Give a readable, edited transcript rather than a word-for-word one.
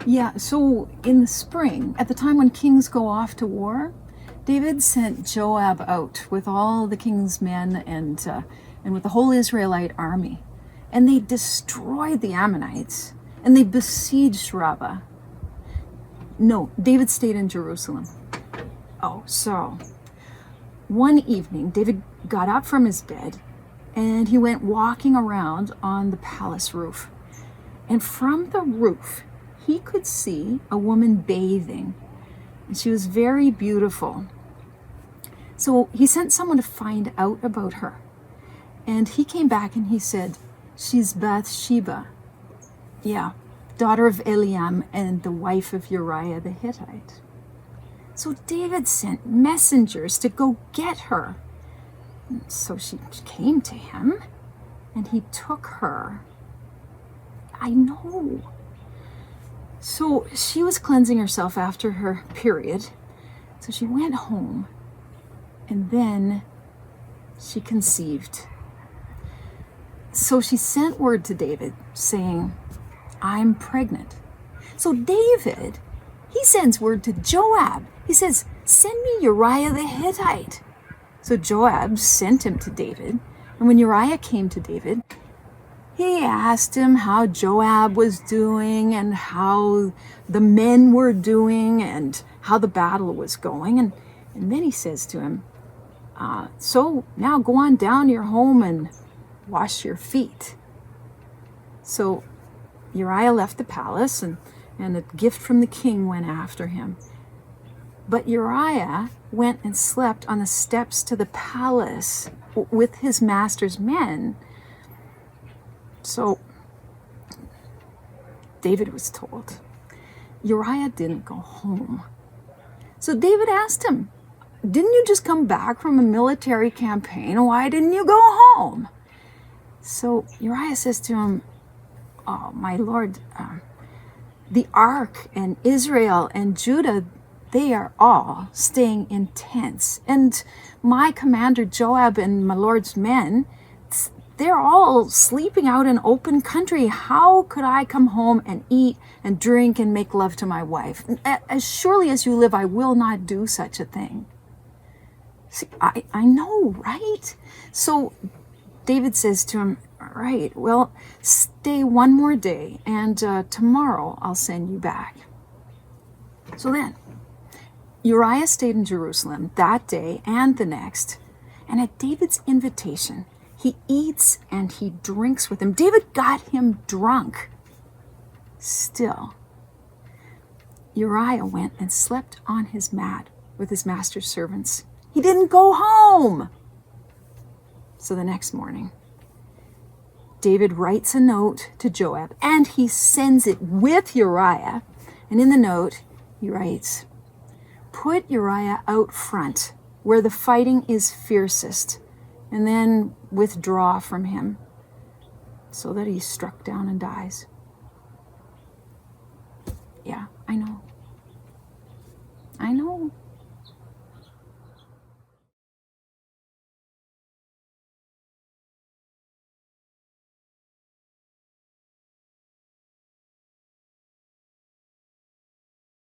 Yeah, so in the spring, at the time when kings go off to war, David sent Joab out with all the king's men and with the whole Israelite army. And they destroyed the Ammonites and they besieged Rabbah. No, David stayed in Jerusalem. Oh, so one evening, David got up from his bed and he went walking around on the palace roof. And from the roof, he could see a woman bathing. And she was very beautiful. So he sent someone to find out about her. And he came back and he said, she's Bathsheba. Yeah, daughter of Eliam and the wife of Uriah the Hittite. So David sent messengers to go get her. So she came to him and he took her. I know. So she was cleansing herself after her period. So she went home and then she conceived. So she sent word to David saying, I'm pregnant. So David, he sends word to Joab. He says, send me Uriah the Hittite. So Joab sent him to David. And when Uriah came to David, he asked him how Joab was doing and how the men were doing and how the battle was going. And then he says to him, so now go on down to your home and wash your feet. So Uriah left the palace and a gift from the king went after him. But Uriah went and slept on the steps to the palace with his master's men. So David was told. Uriah didn't go home. So David asked him, didn't you just come back from a military campaign? Why didn't you go home? So Uriah says to him, oh, my lord, the ark and Israel and Judah, they are all staying in tents. And my commander Joab and my lord's men, they're all sleeping out in open country. How could I come home and eat and drink and make love to my wife? As surely as you live, I will not do such a thing. See, I know, right? So David says to him, all right, well, stay one more day and tomorrow I'll send you back. So then, Uriah stayed in Jerusalem that day and the next. And at David's invitation, he eats and he drinks with him. David got him drunk. Still, Uriah went and slept on his mat with his master's servants. He didn't go home. So the next morning, David writes a note to Joab and he sends it with Uriah. And in the note, he writes, put Uriah out front where the fighting is fiercest, and then withdraw from him so that he's struck down and dies. Yeah, I know.